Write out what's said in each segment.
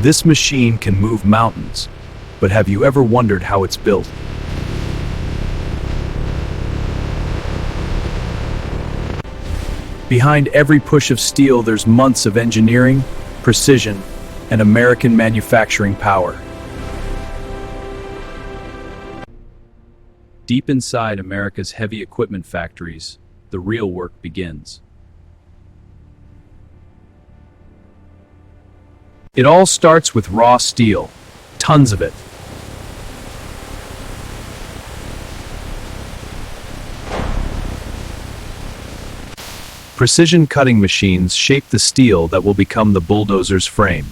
This machine can move mountains, but have you ever wondered how it's built? Behind every push of steel, there's months of engineering, precision, and American manufacturing power. Deep inside America's heavy equipment factories, the real work begins. It all starts with raw steel, tons of it. Precision cutting machines shape the steel that will become the bulldozer's frame.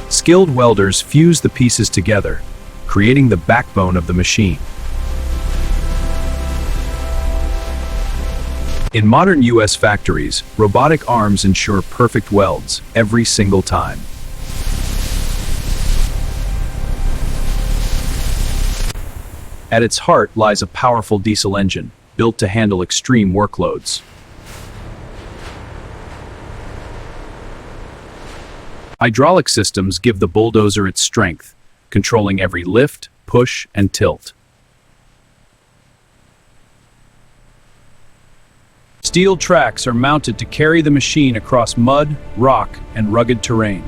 Skilled welders fuse the pieces together, creating the backbone of the machine. In modern U.S. factories, robotic arms ensure perfect welds every single time. At its heart lies a powerful diesel engine, built to handle extreme workloads. Hydraulic systems give the bulldozer its strength, controlling every lift, push, and tilt. Steel tracks are mounted to carry the machine across mud, rock, and rugged terrain.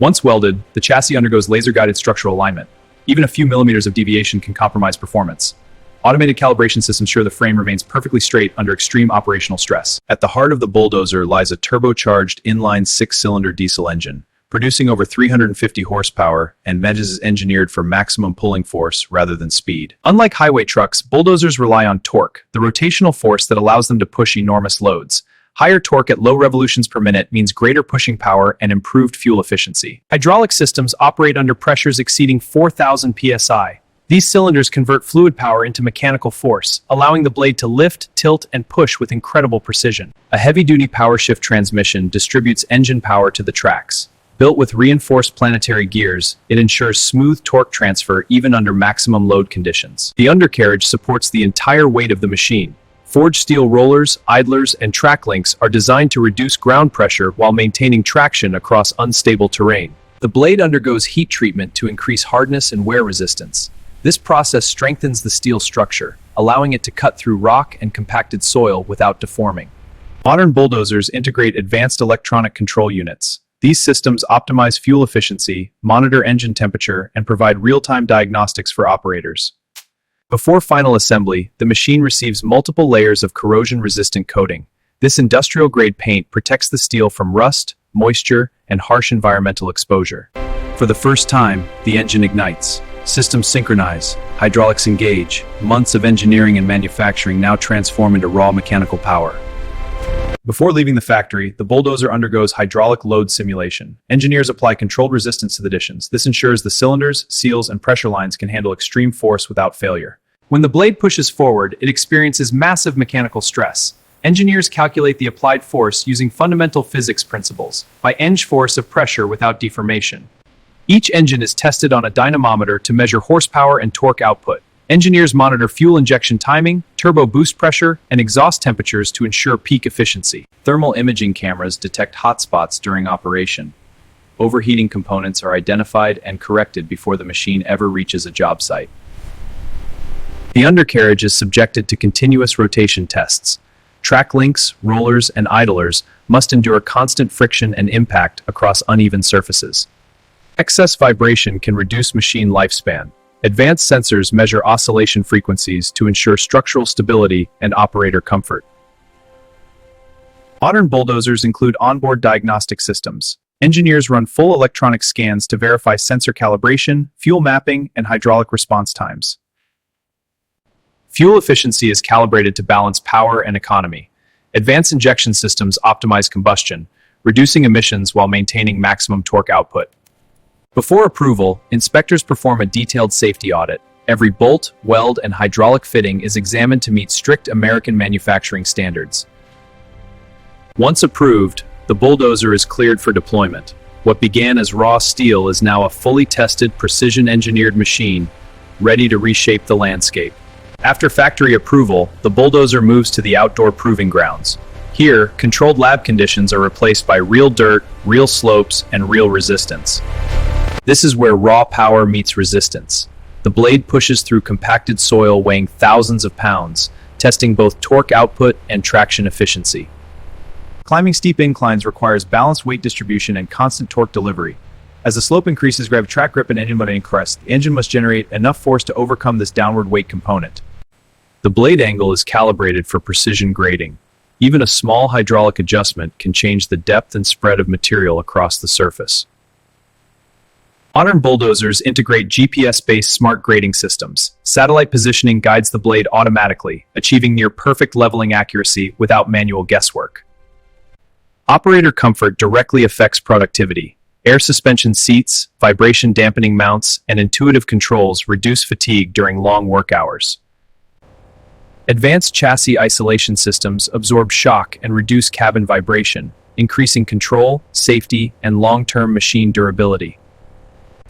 Once welded, the chassis undergoes laser-guided structural alignment. Even a few millimeters of deviation can compromise performance. Automated calibration systems ensure the frame remains perfectly straight under extreme operational stress. At the heart of the bulldozer lies a turbocharged inline 6-cylinder diesel engine, producing over 350 horsepower, and is engineered for maximum pulling force rather than speed. Unlike highway trucks, bulldozers rely on torque, the rotational force that allows them to push enormous loads. Higher torque at low revolutions per minute means greater pushing power and improved fuel efficiency. Hydraulic systems operate under pressures exceeding 4,000 psi. These cylinders convert fluid power into mechanical force, allowing the blade to lift, tilt, and push with incredible precision. A heavy-duty power shift transmission distributes engine power to the tracks. Built with reinforced planetary gears, it ensures smooth torque transfer even under maximum load conditions. The undercarriage supports the entire weight of the machine. Forged steel rollers, idlers, and track links are designed to reduce ground pressure while maintaining traction across unstable terrain. The blade undergoes heat treatment to increase hardness and wear resistance. This process strengthens the steel structure, allowing it to cut through rock and compacted soil without deforming. Modern bulldozers integrate advanced electronic control units. These systems optimize fuel efficiency, monitor engine temperature, and provide real-time diagnostics for operators. Before final assembly, the machine receives multiple layers of corrosion-resistant coating. This industrial-grade paint protects the steel from rust, moisture, and harsh environmental exposure. For the first time, the engine ignites. Systems synchronize, hydraulics engage. Months of engineering and manufacturing now transform into raw mechanical power. Before leaving the factory, the bulldozer undergoes hydraulic load simulation. Engineers apply controlled resistance to the dishes. This ensures the cylinders, seals, and pressure lines can handle extreme force without failure. When the blade pushes forward, it experiences massive mechanical stress. Engineers calculate the applied force using fundamental physics principles, by Eng force of pressure without deformation. Each engine is tested on a dynamometer to measure horsepower and torque output. Engineers monitor fuel injection timing, turbo boost pressure, and exhaust temperatures to ensure peak efficiency. Thermal imaging cameras detect hotspots during operation. Overheating components are identified and corrected before the machine ever reaches a job site. The undercarriage is subjected to continuous rotation tests. Track links, rollers, and idlers must endure constant friction and impact across uneven surfaces. Excess vibration can reduce machine lifespan. Advanced sensors measure oscillation frequencies to ensure structural stability and operator comfort. Modern bulldozers include onboard diagnostic systems. Engineers run full electronic scans to verify sensor calibration, fuel mapping, and hydraulic response times. Fuel efficiency is calibrated to balance power and economy. Advanced injection systems optimize combustion, reducing emissions while maintaining maximum torque output. Before approval, inspectors perform a detailed safety audit. Every bolt, weld, and hydraulic fitting is examined to meet strict American manufacturing standards. Once approved, the bulldozer is cleared for deployment. What began as raw steel is now a fully tested, precision-engineered machine ready to reshape the landscape. After factory approval, the bulldozer moves to the outdoor proving grounds. Here, controlled lab conditions are replaced by real dirt, real slopes, and real resistance. This is where raw power meets resistance. The blade pushes through compacted soil weighing thousands of pounds, testing both torque output and traction efficiency. Climbing steep inclines requires balanced weight distribution and constant torque delivery. As the slope increases, gravity, track grip, and engine loading increase, the engine must generate enough force to overcome this downward weight component. The blade angle is calibrated for precision grading. Even a small hydraulic adjustment can change the depth and spread of material across the surface. Modern bulldozers integrate GPS-based smart grading systems. Satellite positioning guides the blade automatically, achieving near-perfect leveling accuracy without manual guesswork. Operator comfort directly affects productivity. Air suspension seats, vibration dampening mounts, and intuitive controls reduce fatigue during long work hours. Advanced chassis isolation systems absorb shock and reduce cabin vibration, increasing control, safety, and long-term machine durability.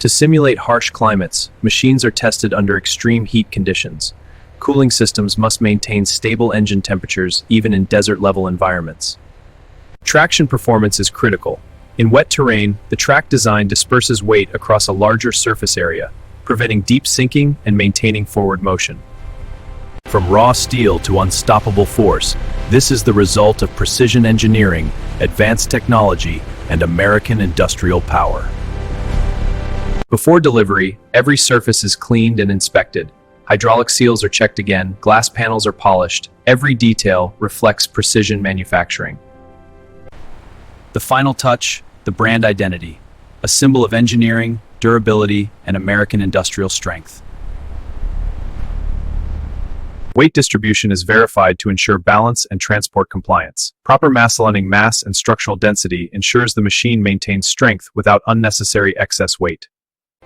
To simulate harsh climates, machines are tested under extreme heat conditions. Cooling systems must maintain stable engine temperatures even in desert-level environments. Traction performance is critical. In wet terrain, the track design disperses weight across a larger surface area, preventing deep sinking and maintaining forward motion. From raw steel to unstoppable force, this is the result of precision engineering, advanced technology, and American industrial power. Before delivery, every surface is cleaned and inspected. Hydraulic seals are checked again, glass panels are polished. Every detail reflects precision manufacturing. The final touch, the brand identity, a symbol of engineering, durability, and American industrial strength. Weight distribution is verified to ensure balance and transport compliance. Proper mass aligning mass and structural density ensures the machine maintains strength without unnecessary excess weight.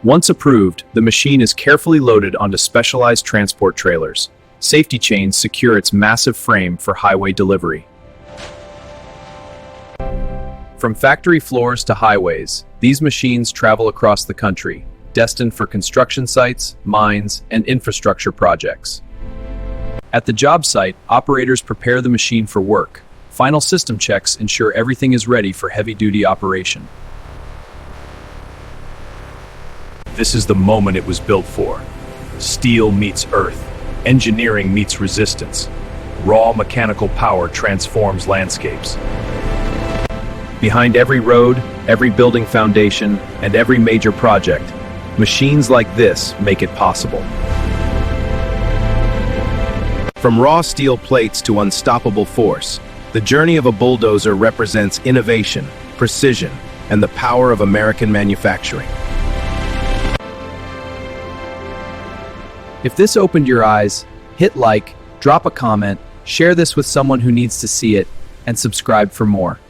Once approved, the machine is carefully loaded onto specialized transport trailers. Safety chains secure its massive frame for highway delivery. From factory floors to highways, these machines travel across the country, destined for construction sites, mines, and infrastructure projects. At the job site, operators prepare the machine for work. Final system checks ensure everything is ready for heavy-duty operation. This is the moment it was built for. Steel meets earth. Engineering meets resistance. Raw mechanical power transforms landscapes. Behind every road, every building foundation, and every major project, machines like this make it possible. From raw steel plates to unstoppable force, the journey of a bulldozer represents innovation, precision, and the power of American manufacturing. If this opened your eyes, hit like, drop a comment, share this with someone who needs to see it, and subscribe for more.